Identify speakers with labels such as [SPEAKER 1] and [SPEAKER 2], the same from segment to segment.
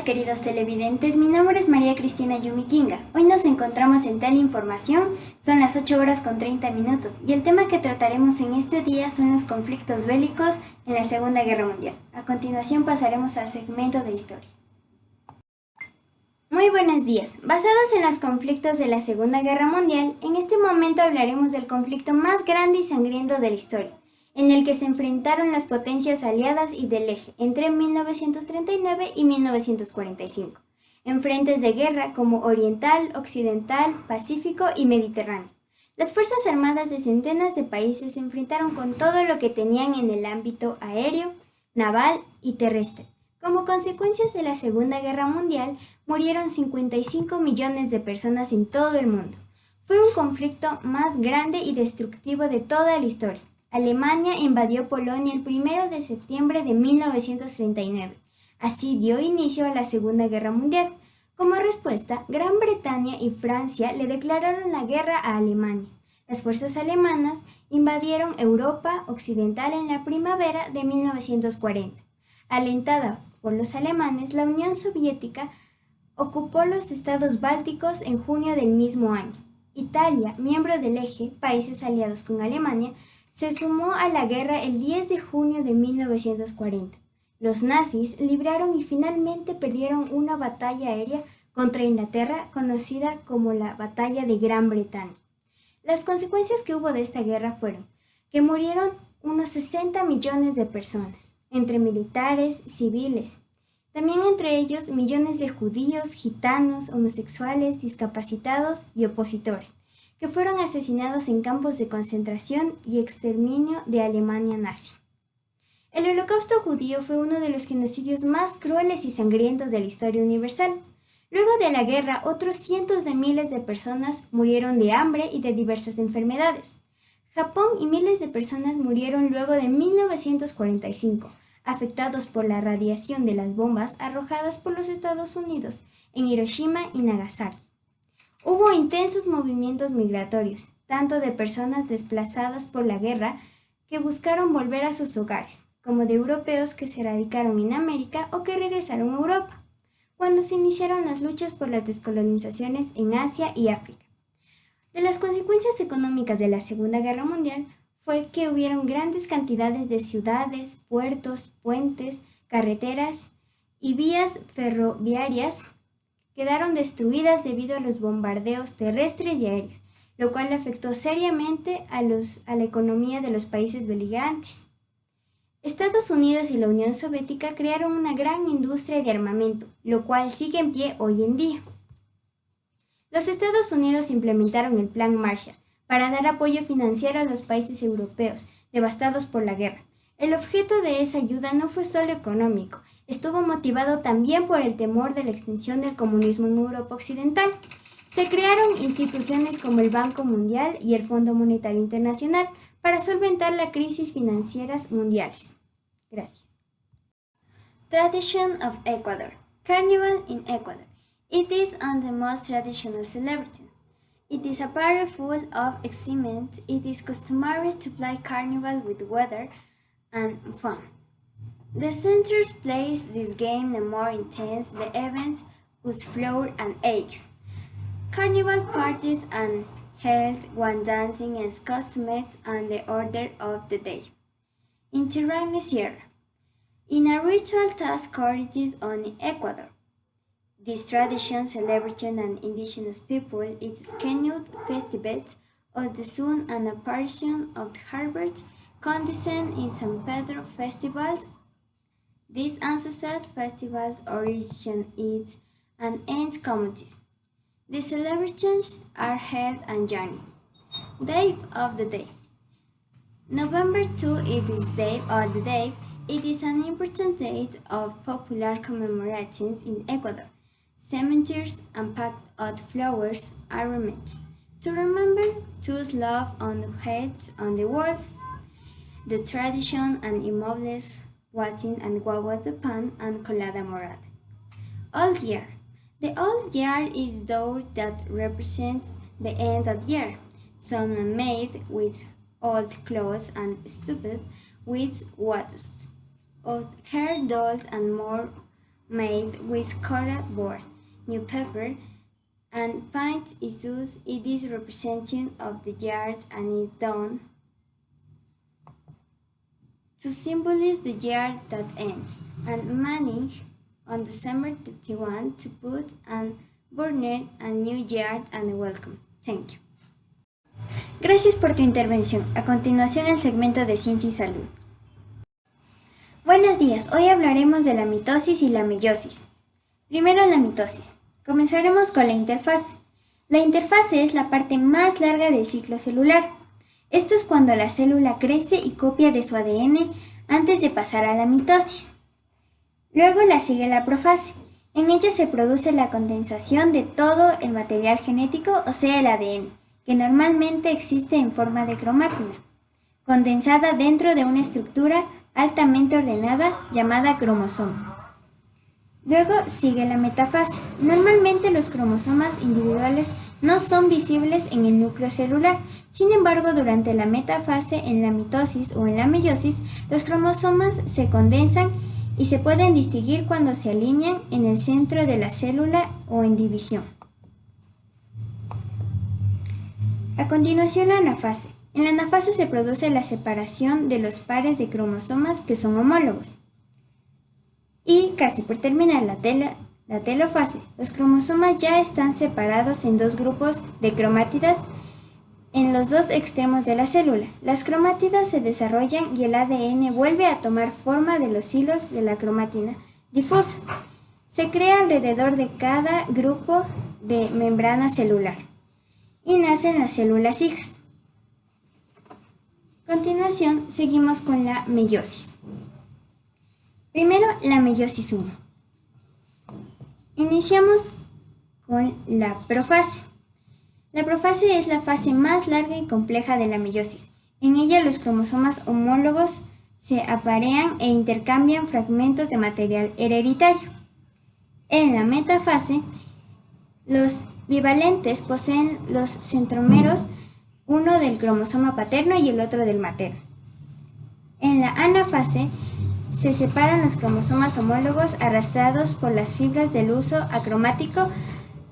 [SPEAKER 1] queridos televidentes, mi nombre es María Cristina Yumikinga. Hoy nos encontramos en Teleinformación, son las 8 horas con 30 minutos y el tema que trataremos en este día son los conflictos bélicos en la Segunda Guerra Mundial. A continuación pasaremos al segmento de historia. Muy buenos días. Basados en los conflictos de la Segunda Guerra Mundial, en este momento hablaremos del conflicto más grande y sangriento de la historia, en el que se enfrentaron las potencias aliadas y del eje entre 1939 y 1945, en frentes de guerra como Oriental, Occidental, Pacífico y Mediterráneo. Las Fuerzas Armadas de centenas de países se enfrentaron con todo lo que tenían en el ámbito aéreo, naval y terrestre. Como consecuencias de la Segunda Guerra Mundial, murieron 55 millones de personas en todo el mundo. Fue un conflicto más grande y destructivo de toda la historia. Alemania invadió Polonia el 1 de septiembre de 1939. Así dio inicio a la Segunda Guerra Mundial. Como respuesta, Gran Bretaña y Francia le declararon la guerra a Alemania. Las fuerzas alemanas invadieron Europa Occidental en la primavera de 1940. Alentada por los alemanes, la Unión Soviética ocupó los estados bálticos en junio del mismo año. Italia, miembro del Eje, países aliados con Alemania, se sumó a la guerra el 10 de junio de 1940. Los nazis libraron y finalmente perdieron una batalla aérea contra Inglaterra conocida como la Batalla de Gran Bretaña. Las consecuencias que hubo de esta guerra fueron que murieron unos 60 millones de personas, entre militares, civiles, también entre ellos millones de judíos, gitanos, homosexuales, discapacitados y opositores, que fueron asesinados en campos de concentración y exterminio de Alemania nazi. El Holocausto judío fue uno de los genocidios más crueles y sangrientos de la historia universal. Luego de la guerra, otros cientos de miles de personas murieron de hambre y de diversas enfermedades. Japón y miles de personas murieron luego de 1945, afectados por la radiación de las bombas arrojadas por los Estados Unidos en Hiroshima y Nagasaki. Hubo intensos movimientos migratorios, tanto de personas desplazadas por la guerra que buscaron volver a sus hogares, como de europeos que se radicaron en América o que regresaron a Europa, cuando se iniciaron las luchas por las descolonizaciones en Asia y África. De las consecuencias económicas de la Segunda Guerra Mundial fue que hubieron grandes cantidades de ciudades, puertos, puentes, carreteras y vías ferroviarias quedaron destruidas debido a los bombardeos terrestres y aéreos, lo cual afectó seriamente a la economía de los países beligerantes. Estados Unidos y la Unión Soviética crearon una gran industria de armamento, lo cual sigue en pie hoy en día. Los Estados Unidos implementaron el Plan Marshall para dar apoyo financiero a los países europeos devastados por la guerra. El objeto de esa ayuda no fue solo económico, estuvo motivado también por el temor de la extensión del comunismo en Europa Occidental. Se crearon instituciones como el Banco Mundial y el Fondo Monetario Internacional para solventar las crisis financieras mundiales. Gracias. Tradition of Ecuador. Carnival in Ecuador. It is one of the most traditional celebrations. It is a party full of excitement. It is customary to play carnival with weather and fun. The centers plays this game the more intense the events whose floor and eggs. Carnival parties and held one dancing and costumes on the order of the day. Interrime Sierra. In a ritual task origins on Ecuador. This tradition celebrating an indigenous people is scheduled festivals of the sun and apparition of the harvest condescend in San Pedro festivals. These ancestral festivals origin its and ends communities. The celebrations are held on January. Day of the Day. November 2 it is Day of the Day. It is an important date of popular commemorations in Ecuador. Cemeteries and packed out flowers are removed to remember those loved on the heads on the walls. The tradition and immobles watching and guaguas de pan and colada morada. Old Year. The Old Year is door that represents the end of the year. Some are made with old clothes and stuffed with waddles, old hair dolls and more made with cardboard, new paper, and paint is used. It is representation of the yard and is done to symbolize the year that ends, and managed on December 31 to put and burn a new year and welcome. Thank you. Gracias por tu intervención. A continuación el segmento de Ciencia y Salud. Buenos días, hoy hablaremos de la mitosis y la meiosis. Primero la mitosis. Comenzaremos con la interfase. La interfase es la parte más larga del ciclo celular. Esto es cuando la célula crece y copia de su ADN antes de pasar a la mitosis. Luego la sigue la profase. En ella se produce la condensación de todo el material genético, o sea el ADN, que normalmente existe en forma de cromátina, condensada dentro de una estructura altamente ordenada llamada cromosoma. Luego sigue la metafase. Normalmente los cromosomas individuales no son visibles en el núcleo celular. Sin embargo, durante la metafase, en la mitosis o en la meiosis, los cromosomas se condensan y se pueden distinguir cuando se alinean en el centro de la célula o en división. A continuación, la anafase. En la anafase se produce la separación de los pares de cromosomas que son homólogos. Y casi por terminar la telofase, los cromosomas ya están separados en dos grupos de cromátidas en los dos extremos de la célula. Las cromátidas se desarrollan y el ADN vuelve a tomar forma de los hilos de la cromatina difusa. Se crea alrededor de cada grupo de membrana celular y nacen las células hijas. A continuación, seguimos con la meiosis. Primero, la meiosis 1. Iniciamos con la profase. La profase es la fase más larga y compleja de la meiosis. En ella los cromosomas homólogos se aparean e intercambian fragmentos de material hereditario. En la metafase, los bivalentes poseen los centrómeros, uno del cromosoma paterno y el otro del materno. En la anafase, se separan los cromosomas homólogos arrastrados por las fibras del uso acromático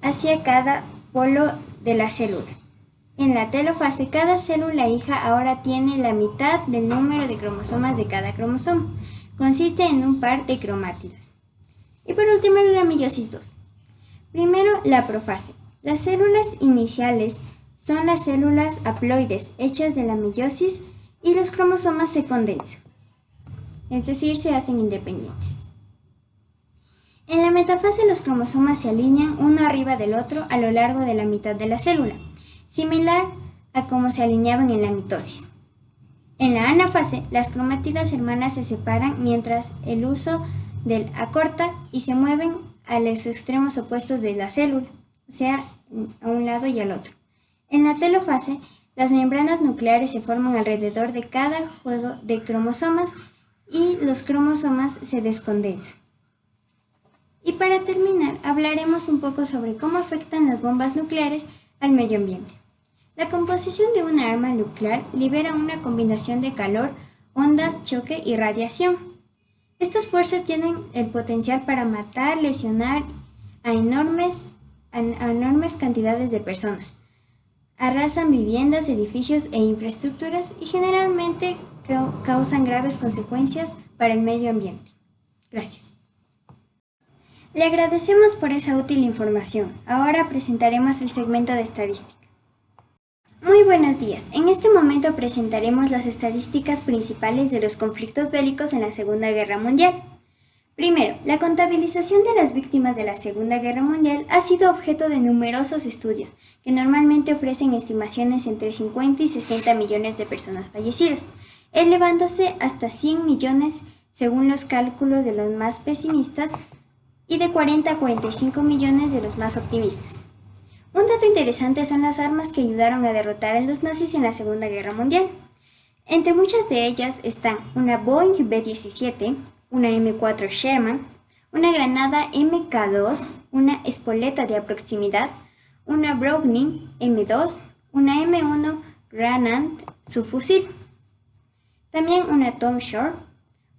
[SPEAKER 1] hacia cada polo de la célula. En la telofase, cada célula hija ahora tiene la mitad del número de cromosomas de cada cromosoma. Consiste en un par de cromátidas. Y por último, la meiosis 2. Primero, la profase. Las células iniciales son las células haploides hechas de la meiosis y los cromosomas se condensan, es decir, se hacen independientes. En la metafase los cromosomas se alinean uno arriba del otro a lo largo de la mitad de la célula, similar a como se alineaban en la mitosis. En la anafase, las cromátidas hermanas se separan mientras el uso del acorta y se mueven a los extremos opuestos de la célula, o sea, a un lado y al otro. En la telofase, las membranas nucleares se forman alrededor de cada juego de cromosomas y los cromosomas se descondensan. Y para terminar, hablaremos un poco sobre cómo afectan las bombas nucleares al medio ambiente. La composición de una arma nuclear libera una combinación de calor, ondas, choque y radiación. Estas fuerzas tienen el potencial para matar, lesionar a enormes cantidades de personas. Arrasan viviendas, edificios e infraestructuras y generalmente causan graves consecuencias para el medio ambiente. Gracias. Le agradecemos por esa útil información. Ahora presentaremos el segmento de estadística. Muy buenos días. En este momento presentaremos las estadísticas principales de los conflictos bélicos en la Segunda Guerra Mundial. Primero, la contabilización de las víctimas de la Segunda Guerra Mundial ha sido objeto de numerosos estudios, que normalmente ofrecen estimaciones entre 50 y 60 millones de personas fallecidas, elevándose hasta 100 millones según los cálculos de los más pesimistas y de 40 a 45 millones de los más optimistas. Un dato interesante son las armas que ayudaron a derrotar a los nazis en la Segunda Guerra Mundial. Entre muchas de ellas están una Boeing B-17, una M4 Sherman, una granada MK2, una espoleta de proximidad, una Browning M2, una M1 Granat subfusil, también una Tom Shore,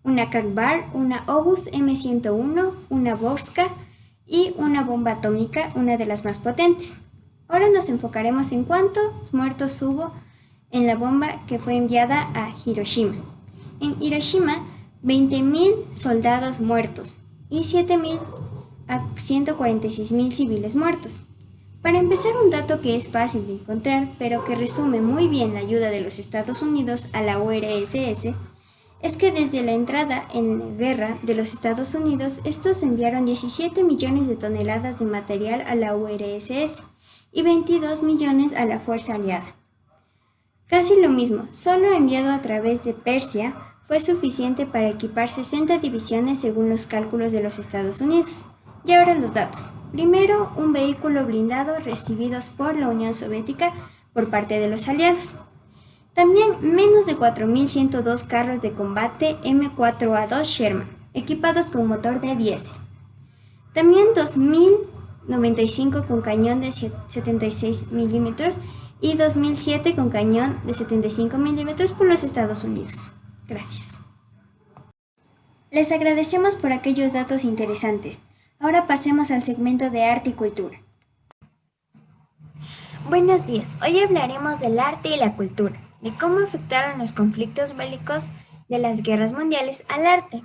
[SPEAKER 1] una Kakbar, una Obus M101, una Boska y una bomba atómica, una de las más potentes. Ahora nos enfocaremos en cuántos muertos hubo en la bomba que fue enviada a Hiroshima. En Hiroshima, 20.000 soldados muertos y 7.000 a 146.000 civiles muertos. Para empezar, un dato que es fácil de encontrar, pero que resume muy bien la ayuda de los Estados Unidos a la URSS, es que desde la entrada en la guerra de los Estados Unidos, estos enviaron 17 millones de toneladas de material a la URSS y 22 millones a la Fuerza Aliada. Casi lo mismo, solo enviado a través de Persia fue suficiente para equipar 60 divisiones según los cálculos de los Estados Unidos. Y ahora los datos. Primero, un vehículo blindado recibidos por la Unión Soviética por parte de los aliados. También menos de 4.102 carros de combate M4A2 Sherman, equipados con motor de diésel. También 2.095 con cañón de 76 milímetros y 2007 con cañón de 75 milímetros por los Estados Unidos. Gracias. Les agradecemos por aquellos datos interesantes. Ahora pasemos al segmento de arte y cultura. Buenos días, hoy hablaremos del arte y la cultura, de cómo afectaron los conflictos bélicos de las guerras mundiales al arte.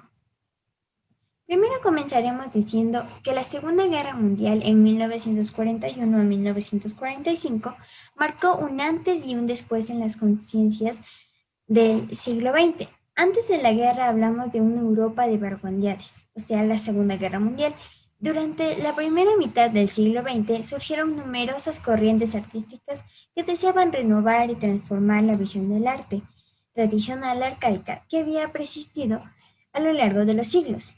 [SPEAKER 1] Primero comenzaremos diciendo que la Segunda Guerra Mundial en 1941 a 1945 marcó un antes y un después en las conciencias del siglo XX. Antes de la guerra hablamos de una Europa de vanguardias, o sea, la Segunda Guerra Mundial. Durante la primera mitad del siglo XX surgieron numerosas corrientes artísticas que deseaban renovar y transformar la visión del arte tradicional arcaica que había persistido a lo largo de los siglos.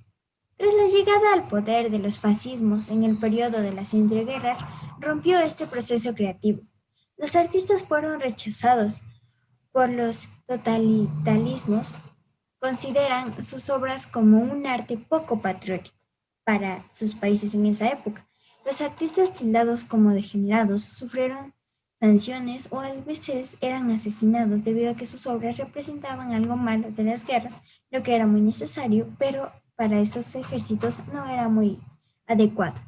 [SPEAKER 1] Tras la llegada al poder de los fascismos en el periodo de las entreguerras, rompió este proceso creativo. Los artistas fueron rechazados por los totalitarismos, consideran sus obras como un arte poco patriótico para sus países en esa época. Los artistas tildados como degenerados sufrieron sanciones o a veces eran asesinados debido a que sus obras representaban algo malo de las guerras, lo que era muy necesario, pero para esos ejércitos no era muy adecuado.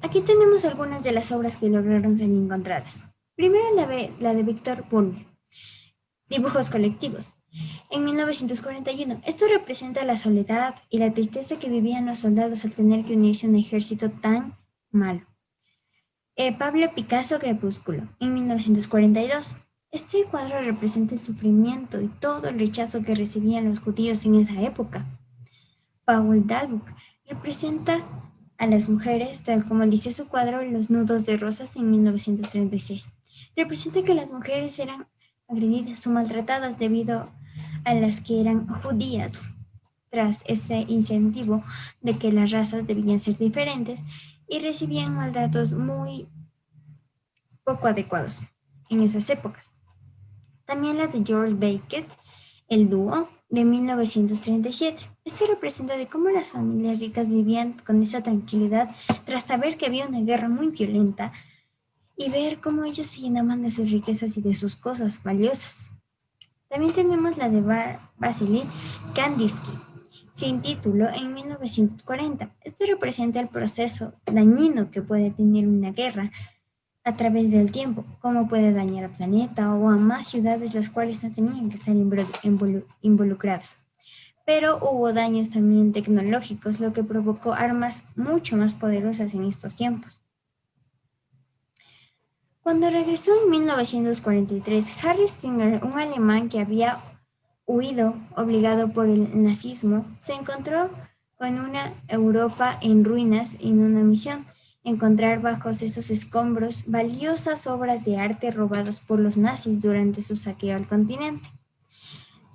[SPEAKER 1] Aquí tenemos algunas de las obras que lograron ser encontradas. Primero la de Víctor Burner, Dibujos colectivos. En 1941, esto representa la soledad y la tristeza que vivían los soldados al tener que unirse a un ejército tan malo. Pablo Picasso, Crepúsculo, en 1942. Este cuadro representa el sufrimiento y todo el rechazo que recibían los judíos en esa época. Paul Dalbuc representa a las mujeres, tal como dice su cuadro Los nudos de rosas en 1936. Representa que las mujeres eran agredidas o maltratadas debido a las que eran judías, tras ese incentivo de que las razas debían ser diferentes y recibían maltratos muy poco adecuados en esas épocas. También la de George Beckett, El dúo, de 1937. Este representa de cómo las familias ricas vivían con esa tranquilidad tras saber que había una guerra muy violenta y ver cómo ellos se llenaban de sus riquezas y de sus cosas valiosas. También tenemos la de Vasily Kandinsky, sin título, en 1940. Esto representa el proceso dañino que puede tener una guerra a través del tiempo, cómo puede dañar al planeta o a más ciudades las cuales no tenían que estar involucradas. Pero hubo daños también tecnológicos, lo que provocó armas mucho más poderosas en estos tiempos. Cuando regresó en 1943, Harry Stinger, un alemán que había huido obligado por el nazismo, se encontró con una Europa en ruinas en una misión, encontrar bajo esos escombros valiosas obras de arte robadas por los nazis durante su saqueo al continente.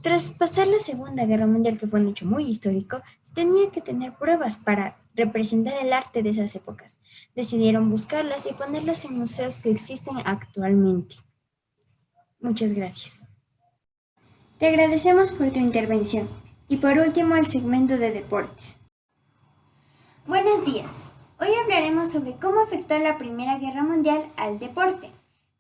[SPEAKER 1] Tras pasar la Segunda Guerra Mundial, que fue un hecho muy histórico, se tenía que tener pruebas para representar el arte de esas épocas. Decidieron buscarlas y ponerlas en museos que existen actualmente. Muchas gracias. Te agradecemos por tu intervención. Y por último, el segmento de deportes. Buenos días. Hoy hablaremos sobre cómo afectó la Primera Guerra Mundial al deporte.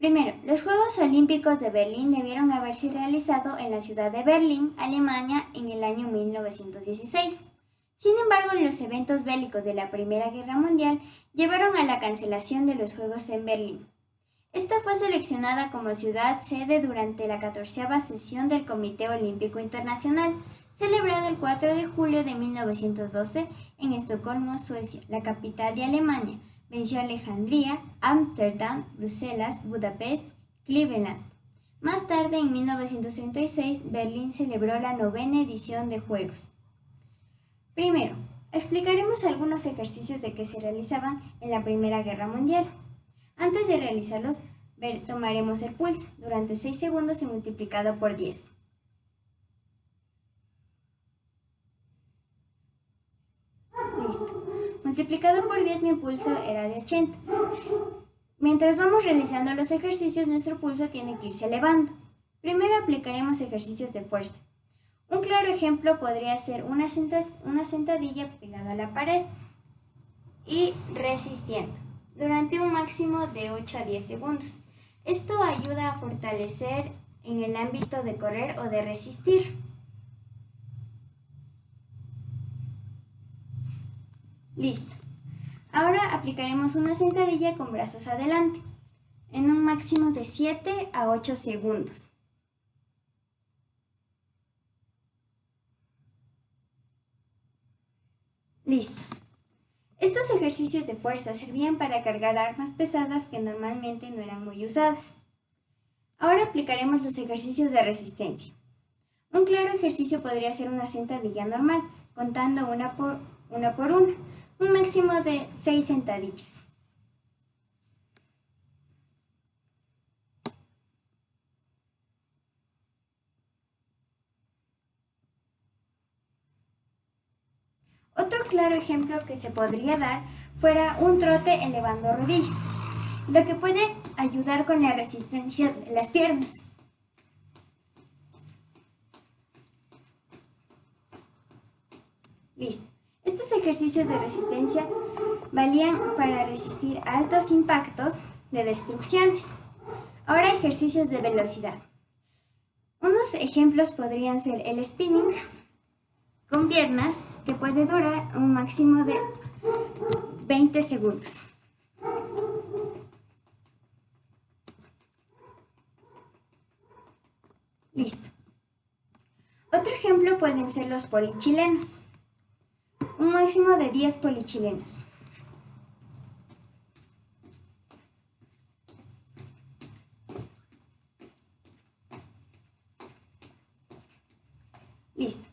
[SPEAKER 1] Primero, los Juegos Olímpicos de Berlín debieron haberse realizado en la ciudad de Berlín, Alemania, en el año 1916. Sin embargo, los eventos bélicos de la Primera Guerra Mundial llevaron a la cancelación de los Juegos en Berlín. Esta fue seleccionada como ciudad sede durante la 14ª sesión del Comité Olímpico Internacional, celebrada el 4 de julio de 1912 en Estocolmo, Suecia, la capital de Alemania. Venció Alejandría, Ámsterdam, Bruselas, Budapest, Cleveland. Más tarde, en 1936, Berlín celebró la 9ª edición de Juegos. Primero, explicaremos algunos ejercicios de que se realizaban en la Primera Guerra Mundial. Antes de realizarlos, tomaremos el pulso durante 6 segundos y multiplicado por 10. Listo. Multiplicado por 10 mi pulso era de 80. Mientras vamos realizando los ejercicios, nuestro pulso tiene que irse elevando. Primero aplicaremos ejercicios de fuerza. Un claro ejemplo podría ser una sentadilla pegada a la pared y resistiendo durante un máximo de 8 a 10 segundos. Esto ayuda a fortalecer en el ámbito de correr o de resistir. Listo. Ahora aplicaremos una sentadilla con brazos adelante, en un máximo de 7 a 8 segundos. Listo. Estos ejercicios de fuerza servían para cargar armas pesadas que normalmente no eran muy usadas. Ahora aplicaremos los ejercicios de resistencia. Un claro ejercicio podría ser una sentadilla normal, contando una por una, un máximo de 6 sentadillas. Otro claro ejemplo que se podría dar fuera un trote elevando rodillas, lo que puede ayudar con la resistencia de las piernas. Listo. Estos ejercicios de resistencia valían para resistir altos impactos de destrucciones. Ahora ejercicios de velocidad. Unos ejemplos podrían ser el spinning con piernas, que puede durar un máximo de 20 segundos. Listo. Otro ejemplo pueden ser los polichilenos. Un máximo de 10 polichilenos. Listo.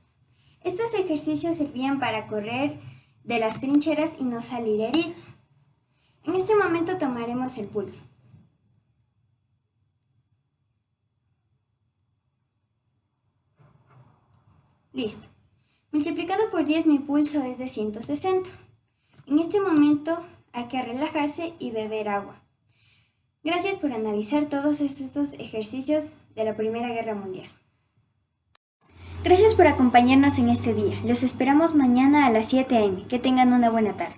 [SPEAKER 1] Estos ejercicios servían para correr de las trincheras y no salir heridos. En este momento tomaremos el pulso. Listo. Multiplicado por 10 mi pulso es de 160. En este momento hay que relajarse y beber agua. Gracias por analizar todos estos ejercicios de la Primera Guerra Mundial. Gracias por acompañarnos en este día. Los esperamos mañana a las 7 a.m. Que tengan una buena tarde.